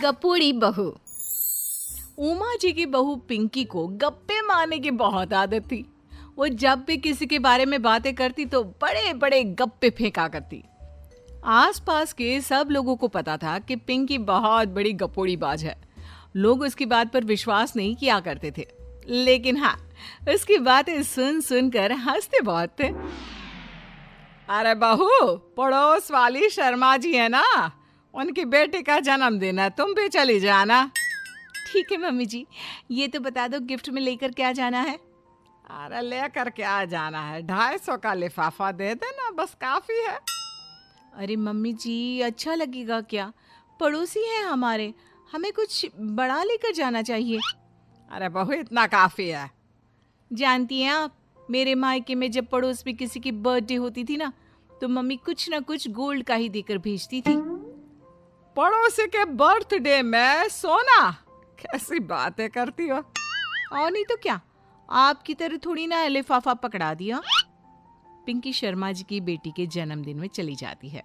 गपोड़ी बहू। उमा जी की बहू पिंकी को गप्पे मारने की बहुत आदत थी। वो जब भी किसी के बारे में बातें करती तो बड़े बड़े गप्पे फेंका करती। आसपास के सब लोगों को पता था कि पिंकी बहुत बड़ी गपोड़ी बाज है। लोग उसकी बात पर विश्वास नहीं किया करते थे, लेकिन हाँ, उसकी बातें सुन सुनकर हंसते बहुत थे। अरे बहू, पड़ोस वाली शर्मा जी है ना, उनकी बेटी का जन्मदिन है, तुम भी चली जाना। ठीक है मम्मी जी, ये तो बता दो गिफ्ट में लेकर क्या जाना है? अरे लेकर क्या जाना है, 250 का लिफाफा दे देना, बस काफी है। अरे मम्मी जी, अच्छा लगेगा क्या? पड़ोसी हैं हमारे, हमें कुछ बड़ा लेकर जाना चाहिए। अरे बहू, इतना काफी है। जानती हैं आप, मेरे मायके में जब पड़ोस में किसी की बर्थडे होती थी ना, तो मम्मी कुछ ना कुछ गोल्ड का ही देकर भेजती थी। पड़ोसी के बर्थडे में सोना? कैसी बातें करती हो। और नहीं तो क्या, आपकी तरह थोड़ी ना लिफाफा पकड़ा दिया। पिंकी शर्मा जी की बेटी के जन्मदिन में चली जाती है।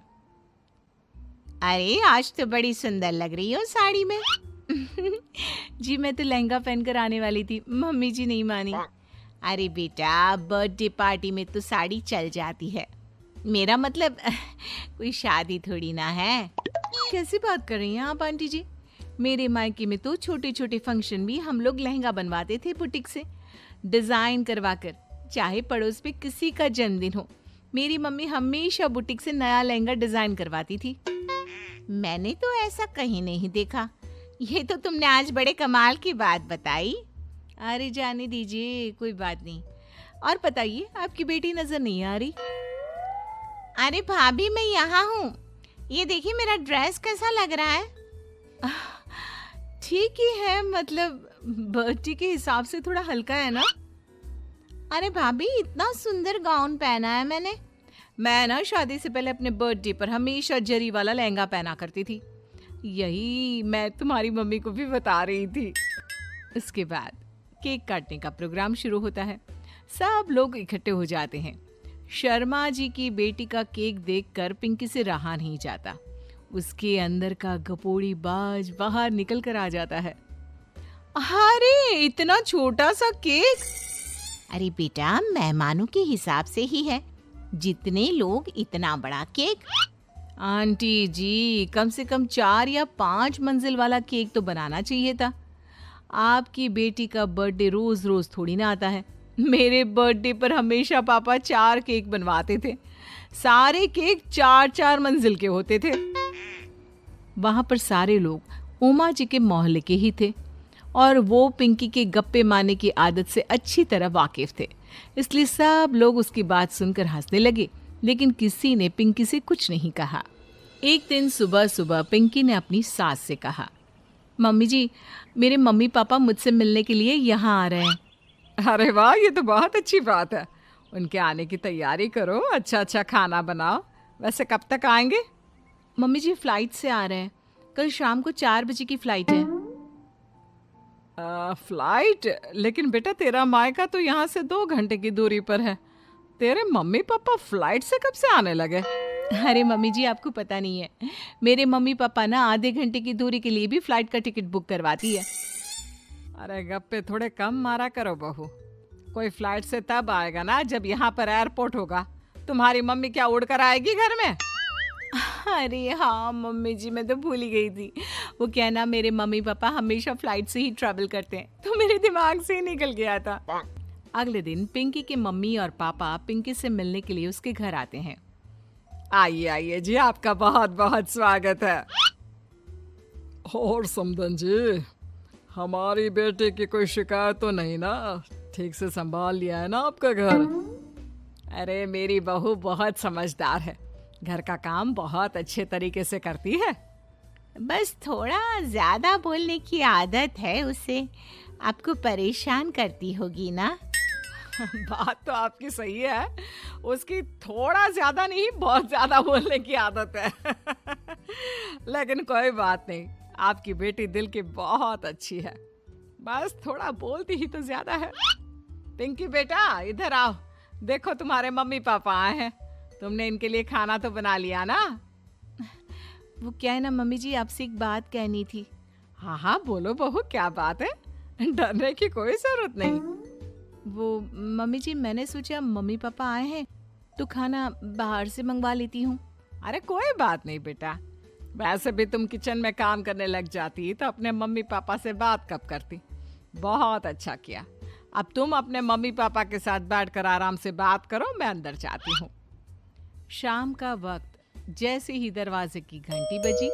अरे आज तो बड़ी सुंदर लग रही हो साड़ी में। जी मैं तो लहंगा पहनकर आने वाली थी, मम्मी जी नहीं मानी। अरे बेटा, बर्थडे पार्टी में तो साड़ी चल जाती है, मेरा मतलब कोई शादी थोड़ी ना है। कैसी बात कर रही हैं आप आंटी जी? मेरे मायके में तो छोटे छोटे फंक्शन भी हम लोग लहंगा बनवाते थे बुटीक से, डिजाइन करवाकर। चाहे पड़ोस में किसी का जन्मदिन हो, मेरी मम्मी हमेशा बुटीक से नया लहंगा डिजाइन करवाती थी। मैंने तो ऐसा कहीं नहीं देखा, ये तो तुमने आज बड़े कमाल की बात बताई। अरे जाने दीजिए, कोई बात नहीं। और बताइए, आपकी बेटी नजर नहीं आ रही? अरे भाभी, मैं यहाँ हूँ, ये देखिए मेरा ड्रेस कैसा लग रहा है। ठीक ही है, मतलब बर्थडे के हिसाब से थोड़ा हल्का है ना। अरे भाभी, इतना सुंदर गाउन पहना है मैंने। मैं ना शादी से पहले अपने बर्थडे पर हमेशा जरी वाला लहंगा पहना करती थी, यही मैं तुम्हारी मम्मी को भी बता रही थी। इसके बाद केक काटने का प्रोग्राम शुरू होता है। सब लोग इकट्ठे हो जाते हैं। शर्मा जी की बेटी का केक देखकर पिंकी से रहा नहीं जाता। उसके अंदर का गपोड़ी बाज बाहर निकल कर आ जाता है। अरे इतना छोटा सा केक! अरे बेटा, मेहमानों के हिसाब से ही है, जितने लोग इतना बड़ा केक। आंटी जी, कम से कम 4 या 5 मंजिल वाला केक तो बनाना चाहिए था। आपकी बेटी का बर्थडे रोज रोज थोड़ी ना आता है। मेरे बर्थडे पर हमेशा पापा 4 केक बनवाते थे, सारे केक 4-4 मंजिल के होते थे। वहां पर सारे लोग उमा जी के मोहल्ले के ही थे और वो पिंकी के गप्पे मारने की आदत से अच्छी तरह वाकिफ थे, इसलिए सब लोग उसकी बात सुनकर हंसने लगे, लेकिन किसी ने पिंकी से कुछ नहीं कहा। एक दिन सुबह सुबह पिंकी ने अपनी सास से कहा, मम्मी जी, मेरे मम्मी पापा मुझसे मिलने के लिए यहाँ आ रहे हैं। अरे वाह, ये तो बहुत अच्छी बात है, उनके आने की तैयारी करो, अच्छा अच्छा खाना बनाओ। वैसे कब तक आएंगे? मम्मी जी फ्लाइट से आ रहे हैं, कल शाम को 4 बजे की फ्लाइट है। फ्लाइट? लेकिन बेटा, तेरा मायका तो यहाँ से 2 घंटे की दूरी पर है, तेरे मम्मी पापा फ्लाइट से कब से आने लगे? अरे मम्मी जी, आपको पता नहीं है, मेरे मम्मी पापा ना आधे घंटे की दूरी के लिए भी फ्लाइट का टिकट बुक करवाती है। अरे गप्पे थोड़े कम मारा करो बहू, कोई फ्लाइट से तब आएगा ना जब यहाँ पर एयरपोर्ट होगा। तुम्हारी मम्मी क्या उड़कर आएगी घर में? अरे हाँ मम्मी जी, मैं तो भूल ही गई थी। वो क्या ना, मेरे मम्मी पापा हमेशा फ्लाइट से ही ट्रैवल करते हैं, तो मेरे दिमाग से ही निकल गया था। अगले दिन पिंकी के मम्मी और पापा पिंकी से मिलने के लिए उसके घर आते हैं। आइए आइए जी, आपका बहुत बहुत स्वागत है। और समदन जी, हमारी बेटी की कोई शिकायत तो नहीं ना? ठीक से संभाल लिया है ना आपका घर? अरे मेरी बहू बहुत समझदार है, घर का काम बहुत अच्छे तरीके से करती है। बस थोड़ा ज्यादा बोलने की आदत है उसे, आपको परेशान करती होगी ना? बात तो आपकी सही है, उसकी थोड़ा ज्यादा नहीं बहुत ज्यादा बोलने की आदत है। लेकिन कोई बात नहीं, आपकी बेटी दिल की बहुत अच्छी है, बस थोड़ा बोलती ही तो ज्यादा है। पिंकी बेटा, इधर आओ, देखो तुम्हारे मम्मी पापा आए हैं, तुमने इनके लिए खाना तो बना लिया ना? वो क्या है ना मम्मी जी, आपसे एक बात कहनी थी। हाँ हाँ बोलो बहू, क्या बात है, डरने की कोई जरूरत नहीं। वो मम्मी जी, मैंने सोचा मम्मी पापा आए हैं तो खाना बाहर से मंगवा लेती हूँ। अरे कोई बात नहीं बेटा, वैसे भी तुम किचन में काम करने लग जाती तो अपने मम्मी पापा से बात कब करती। बहुत अच्छा किया। अब तुम अपने मम्मी पापा के साथ बैठकर आराम से बात करो, मैं अंदर जाती हूँ। शाम का वक्त जैसे ही दरवाजे की घंटी बजी,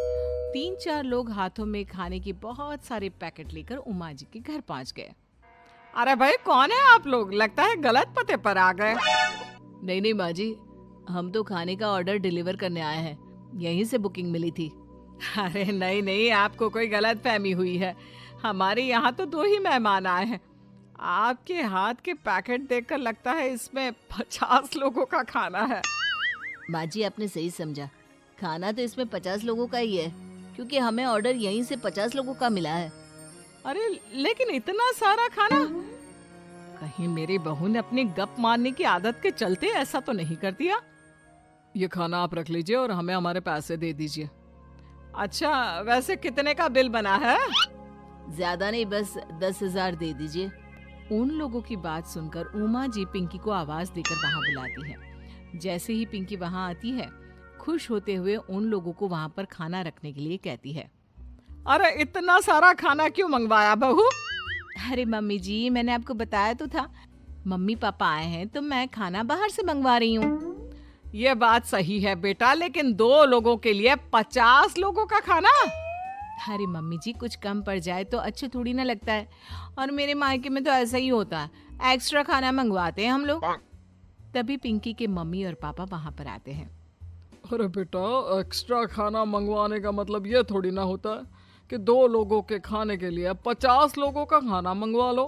3-4 लोग हाथों में खाने की बहुत सारे पैकेट लेकर उमा जी के घर पहुंच गए। अरे भाई कौन है आप लोग, लगता है गलत पते पर आ गए। नहीं नहीं माँ जी, हम तो खाने का ऑर्डर डिलीवर करने आए हैं, यहीं से बुकिंग मिली थी। अरे नहीं नहीं, आपको कोई गलत फहमी हुई है। हमारे यहाँ तो 2 ही मेहमान आए हैं। आपके हाथ के पैकेट देखकर लगता है इसमें 50 लोगों का खाना है। माँ जी आपने सही समझा, खाना तो इसमें 50 लोगों का ही है, क्योंकि हमें ऑर्डर यहीं से 50 लोगों का मिला है। अरे लेकिन इतना सारा खाना, कहीं मेरी बहू ने अपनी गप मारने की आदत के चलते ऐसा तो नहीं कर दिया। ये खाना आप रख लीजिए और हमें हमारे पैसे दे दीजिए। अच्छा वैसे कितने का बिल बना है? ज्यादा नहीं, बस 10,000 दे दीजिए। उन लोगों की बात सुनकर उमा जी पिंकी को आवाज देकर वहां बुलाती है। जैसे ही पिंकी वहां आती है, खुश होते हुए उन लोगों को वहां पर खाना रखने के लिए कहती है। अरे इतना सारा खाना क्यों मंगवाया बहू? अरे मम्मी जी, मैंने आपको बताया तो था, मम्मी पापा आए हैं तो मैं खाना बाहर से मंगवा रही हूँ। ये बात सही है बेटा, लेकिन 2 लोगों के लिए 50 लोगों का खाना? अरे मम्मी जी, कुछ कम पड़ जाए तो अच्छा थोड़ी ना लगता है, और मेरे मायके में तो ऐसा ही होता है, एक्स्ट्रा खाना मंगवाते हैं हम लोग। तभी पिंकी के मम्मी और पापा वहां पर आते हैं। अरे बेटा, एक्स्ट्रा खाना मंगवाने का मतलब ये थोड़ी ना होता है कि 2 लोगों के खाने के लिए 50 लोगों का खाना मंगवा लो।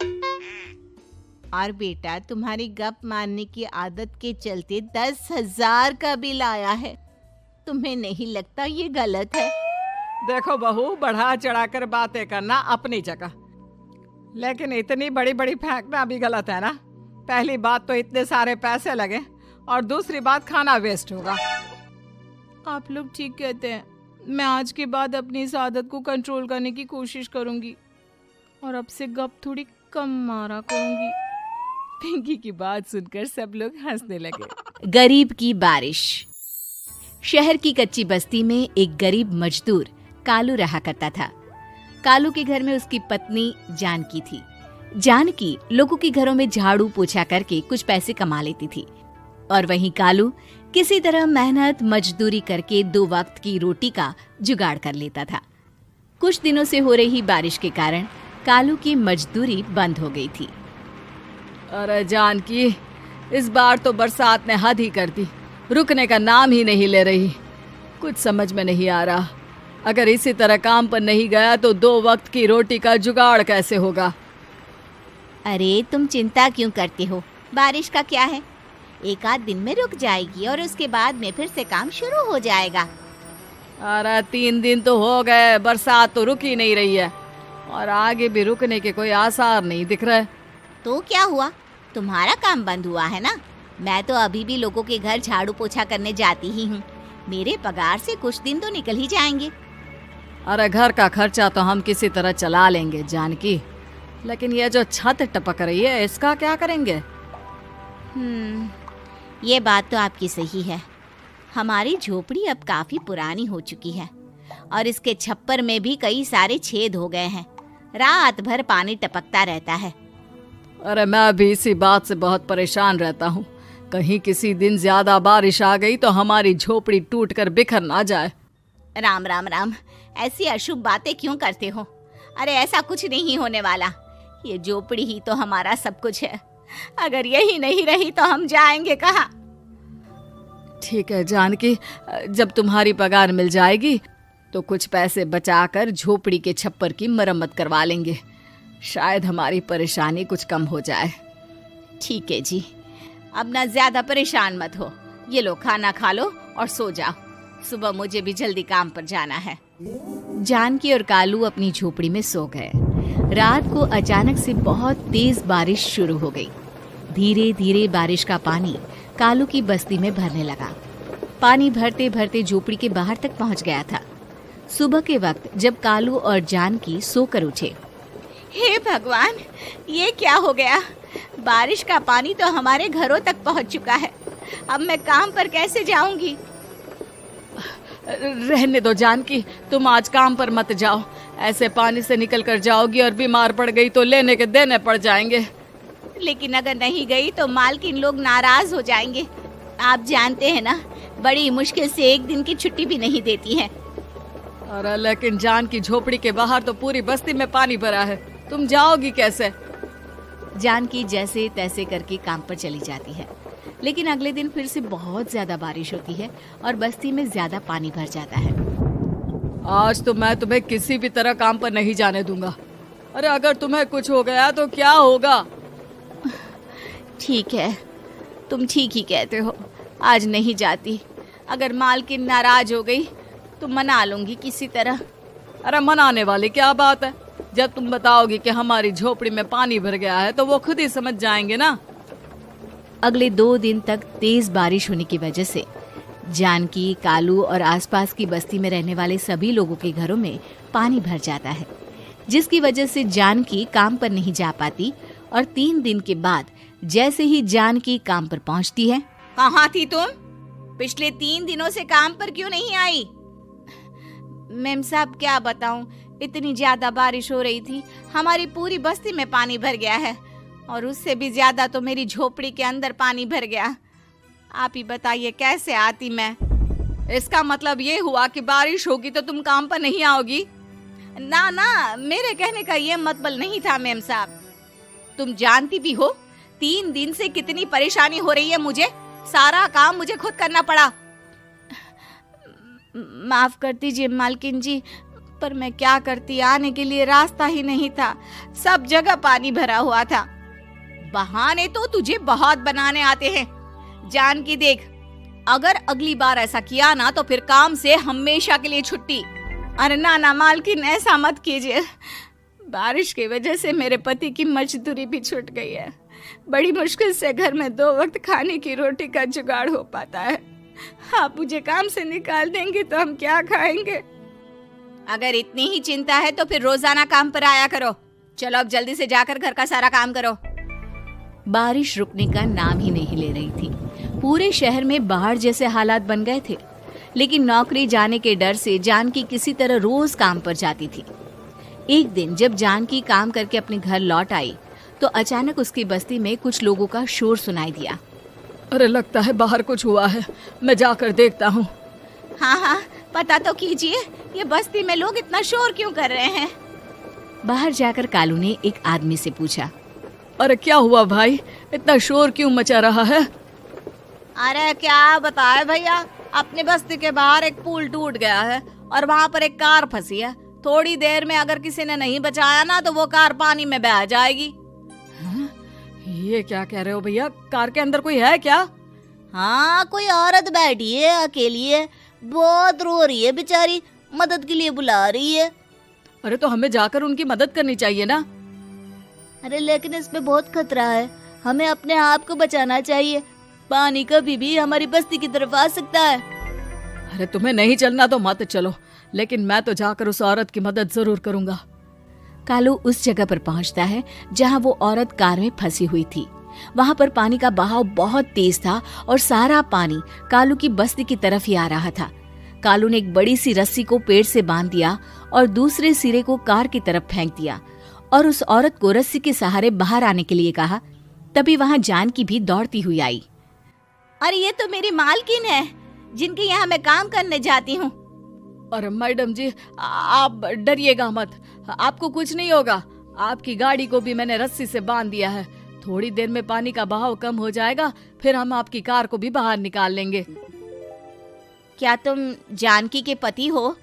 और बेटा, तुम्हारी गप मारने की आदत के चलते 10,000 का बिल आया है। तुम्हें नहीं लगता ये गलत है? देखो बहू, बढ़ा चढ़ाकर बातें करना अपनी जगह, लेकिन इतनी बड़ी बड़ी फेंकना भी गलत है ना। पहली बात तो इतने सारे पैसे लगे, और दूसरी बात खाना वेस्ट होगा। आप लोग ठीक कहते हैं, मैं आज के बाद अपनी इस आदत को कंट्रोल करने की कोशिश करूंगी और अब से गप थोड़ी कम मारा करूंगी। पिंकी की बात सुनकर सब लोग हंसने लगे। गरीब की बारिश। शहर की कच्ची बस्ती में एक गरीब मजदूर कालू रहा करता था। कालू के घर में उसकी पत्नी जानकी थी। जानकी लोगों के घरों में झाड़ू पोछा करके कुछ पैसे कमा लेती थी, और वहीं कालू किसी तरह मेहनत मजदूरी करके 2 वक्त की रोटी का जुगाड़ कर लेता था। कुछ दिनों से हो रही बारिश के कारण कालू की मजदूरी बंद हो गई थी। अरे जानकी, इस बार तो बरसात ने हद ही कर दी, रुकने का नाम ही नहीं ले रही। कुछ समझ में नहीं आ रहा, अगर इसी तरह काम पर नहीं गया तो 2 वक्त की रोटी का जुगाड़ कैसे होगा? अरे तुम चिंता क्यों करते हो, बारिश का क्या है, 1 आध दिन में रुक जाएगी और उसके बाद में फिर से काम शुरू हो जाएगा। अरे 3 दिन तो हो गए, बरसात तो रुक ही नहीं रही है, और आगे भी रुकने के कोई आसार नहीं दिख रहे। तो क्या हुआ, तुम्हारा काम बंद हुआ है ना? मैं तो अभी भी लोगों के घर झाड़ू पोछा करने जाती ही हूँ। मेरे पगार से कुछ दिन तो निकल ही जाएंगे। अरे घर का खर्चा तो हम किसी तरह चला लेंगे जानकी, लेकिन ये जो छत टपक रही है इसका क्या करेंगे? ये बात तो आपकी सही है। हमारी झोपड़ी अब काफी पुरानी हो चुकी है, और इसके छप्पर में भी कई सारे छेद हो गए हैं। रात भर पानी टपकता रहता है। अरे मैं भी इसी बात से बहुत परेशान रहता हूँ, कहीं किसी दिन ज्यादा बारिश आ गई तो हमारी झोपड़ी टूटकर बिखर ना जाए। राम राम राम, ऐसी अशुभ बातें क्यों करते हो? अरे ऐसा कुछ नहीं होने वाला, ये झोपड़ी ही तो हमारा सब कुछ है। अगर यही नहीं रही तो हम जाएंगे कहाँ? ठीक है जानकी, जब तुम्हारी पगार मिल जाएगी तो कुछ पैसे बचाकर झोपड़ी के छप्पर की मरम्मत करवा लेंगे, शायद हमारी परेशानी कुछ कम हो जाए। ठीक है जी, अब ना ज्यादा परेशान मत हो। ये लो खाना खा लो और सो जाओ, सुबह मुझे भी जल्दी काम पर जाना है। जानकी और कालू अपनी झोपड़ी में सो गए। रात को अचानक से बहुत तेज बारिश शुरू हो गई। धीरे धीरे बारिश का पानी कालू की बस्ती में भरने लगा। पानी भरते भरते झोपड़ी के बाहर तक पहुंच गया था। सुबह के वक्त जब कालू और जानकी सोकर उठे। हे भगवान, ये क्या हो गया? बारिश का पानी तो हमारे घरों तक पहुंच चुका है। अब मैं काम पर कैसे जाऊंगी? रहने दो जानकी, तुम आज काम पर मत जाओ। ऐसे पानी से निकल कर जाओगी और बीमार पड़ गई तो लेने के देने पड़ जाएंगे। लेकिन अगर नहीं गई तो मालकिन लोग नाराज हो जाएंगे। आप जानते हैं ना, बड़ी मुश्किल से एक दिन की छुट्टी भी नहीं देती है। अरे लेकिन जानकी, झोपड़ी के बाहर तो पूरी बस्ती में पानी भरा है, तुम जाओगी कैसे? जानकी जैसे तैसे करके काम पर चली जाती है, लेकिन अगले दिन फिर से बहुत ज्यादा बारिश होती है और बस्ती में ज्यादा पानी भर जाता है। आज तो मैं तुम्हें किसी भी तरह काम पर नहीं जाने दूंगा। अरे अगर तुम्हें कुछ हो गया तो क्या होगा? ठीक है, तुम ठीक ही कहते हो, आज नहीं जाती। अगर मालकिन नाराज हो गई तो मना लूंगी किसी तरह। अरे मनाने वाली क्या बात है? जब तुम बताओगी कि हमारी झोपड़ी में पानी भर गया है तो वो खुद ही समझ जाएंगे ना। अगले 2 दिन तक तेज बारिश होने की वजह से जानकी, कालू और आसपास की बस्ती में रहने वाले सभी लोगों के घरों में पानी भर जाता है, जिसकी वजह से जानकी काम पर नहीं जा पाती। और 3 दिन के बाद जैसे ही जानकी काम पर पहुंचती है। कहाँ थी तुम? पिछले 3 दिनों से काम पर क्यों नहीं आई? मेम साहब, क्या बताऊं, इतनी ज्यादा बारिश हो रही थी, हमारी पूरी बस्ती में पानी भर गया है और उससे भी ज्यादा तो मेरी झोपड़ी के अंदर पानी भर गया। आप ही बताइए कैसे आती मैं? इसका मतलब ये हुआ कि बारिश होगी तो तुम काम पर नहीं आओगी? ना ना, मेरे कहने का ये मतलब नहीं था मेम साहब। तुम जानती भी हो 3 दिन से कितनी परेशानी हो रही है मुझे। सारा काम मुझे खुद करना पड़ा। माफ कर दीजिए मालकिन जी, पर मैं क्या करती, आने के लिए रास्ता ही नहीं था, सब जगह पानी भरा हुआ था। बहाने तो तुझे बहुत बनाने आते हैं। जानकी देख, अगर अगली बार ऐसा किया ना तो फिर काम से हमेशा के लिए छुट्टी। अरे ना ना मालकिन, ऐसा मत कीजिए। बारिश की वजह से मेरे पति की मजदूरी भी छूट गई है। बड़ी मुश्किल से घर में 2 वक्त खाने की रोटी का जुगाड़ हो पाता है। आप मुझे काम से निकाल देंगे तो हम क्या खाएंगे? अगर इतनी ही चिंता है तो फिर रोजाना काम पर आया करो। चलो अब जल्दी से जाकर घर का सारा काम करो। बारिश रुकने का नाम ही नहीं ले रही थी। पूरे शहर में बाढ़ जैसे हालात बन गए थे, लेकिन नौकरी जाने के डर से जानकी किसी तरह रोज काम पर जाती थी। एक दिन जब जानकी काम करके अपने घर लौट आई तो अचानक उसकी बस्ती में कुछ लोगों का शोर सुनाई दिया। अरे लगता है बाहर कुछ हुआ है, मैं जाकर देखता हूँ। हाँ हाँ, पता तो कीजिए, ये बस्ती में लोग इतना शोर क्यों कर रहे हैं? बाहर जाकर कालू ने एक आदमी से पूछा। अरे क्या हुआ भाई, इतना शोर क्यों मचा रहा है? अरे क्या बताए भैया, अपनी बस्ती के बाहर एक पुल टूट गया है और वहाँ पर एक कार फंसी है। थोड़ी देर में अगर किसी ने नहीं बचाया ना तो वो कार पानी में बह जाएगी। ये क्या कह रहे हो भैया, कार के अंदर कोई है क्या? हाँ, कोई औरत बैठी है, अकेली है, बहुत रो रही है बेचारी, मदद के लिए बुला रही है। अरे तो हमें जाकर उनकी मदद करनी चाहिए ना। अरे लेकिन इसमें बहुत खतरा है, हमें अपने आप को बचाना चाहिए। पानी कभी भी हमारी बस्ती की तरफ आ सकता है। अरे तुम्हें नहीं चलना तो मत चलो, लेकिन मैं तो जाकर उस औरत की मदद जरूर करूंगा। कालू उस जगह पर पहुंचता है जहां वो औरत कार में फंसी हुई थी। वहां पर पानी का बहाव बहुत तेज था और सारा पानी कालू की बस्ती की तरफ ही आ रहा था। कालू ने एक बड़ी सी रस्सी को पेड़ से बांध दिया और दूसरे सिरे को कार की तरफ फेंक दिया और उस औरत को रस्सी के सहारे बाहर आने के लिए कहा। तभी वहां जानकी भी दौड़ती हुई आई। अरे ये तो मेरी मालकिन है, जिनके यहाँ मैं काम करने जाती हूँ। अरे मैडम जी, आप डरिएगा मत, आपको कुछ नहीं होगा। आपकी गाड़ी को भी मैंने रस्सी से बांध दिया है। थोड़ी देर में पानी का बहाव कम हो जाएगा, फिर हम आपकी कार को भी बाहर निकाल लेंगे। क्या तुम जानकी के पति हो?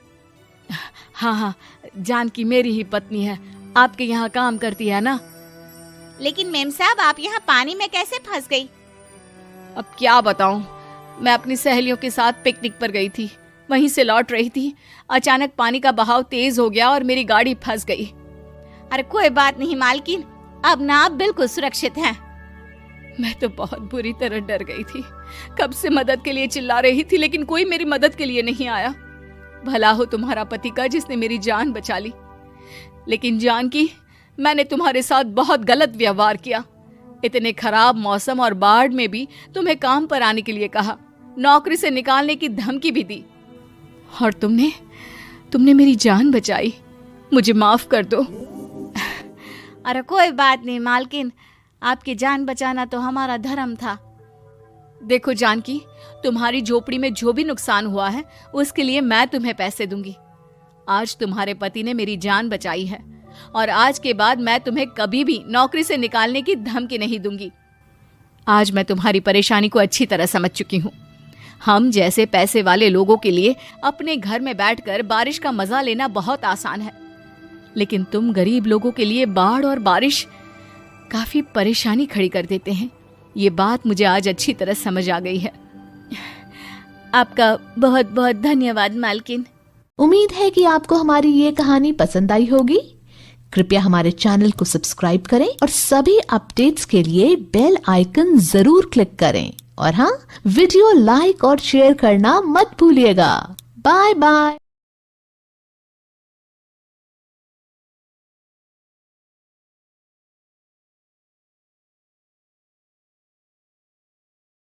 हाँ हाँ, जानकी मेरी ही पत्नी है, आपके यहाँ काम करती है ना। लेकिन मेम साहब, आप यहाँ पानी में कैसे फंस गई? अब क्या बताऊं, मैं अपनी सहेलियों के साथ पिकनिक पर गई थी, वहीं से लौट रही थी। अचानक पानी का बहाव तेज हो गया और मेरी गाड़ी फंस गई। अरे कोई बात नहीं मालकिन, अब ना आप बिल्कुल सुरक्षित हैं। मैं तो बहुत बुरी तरह डर गई थी। कब से मदद के लिए चिल्ला रही थी, लेकिन कोई मेरी मदद के लिए नहीं आया। भला हो तुम्हारा पति का जिसने मेरी जान बचा ली। लेकिन जानकी, मैंने तुम्हारे साथ बहुत गलत व्यवहार किया। इतने खराब मौसम और बाढ़ में भी तुम्हें काम पर आने के लिए कहा, नौकरी से निकालने की धमकी भी दी, और तुमने मेरी जान बचाई। मुझे माफ कर दो। अरे कोई बात नहीं मालकिन, आपकी जान बचाना तो हमारा धर्म था। देखो जानकी, तुम्हारी झोपड़ी में जो भी नुकसान हुआ है उसके लिए मैं तुम्हें पैसे दूंगी। आज तुम्हारे पति ने मेरी जान बचाई है और आज के बाद मैं तुम्हें कभी भी नौकरी से निकालने की धमकी नहीं दूंगी। आज मैं तुम्हारी परेशानी को अच्छी तरह समझ चुकी हूँ। हम जैसे पैसे वाले लोगों के लिए अपने घर में बैठकर बारिश का मजा लेना बहुत आसान है, लेकिन तुम गरीब लोगों के लिए बाढ़ और बारिश काफी परेशानी खड़ी कर देते हैं। ये बात मुझे आज अच्छी तरह समझ आ गई है। आपका बहुत बहुत धन्यवाद मालकिन। उम्मीद है कि आपको हमारी ये कहानी पसंद आई होगी। कृपया हमारे चैनल को सब्सक्राइब करें और सभी अपडेट्स के लिए बेल आइकन जरूर क्लिक करें। और हाँ, वीडियो लाइक और शेयर करना मत भूलिएगा। Bye bye.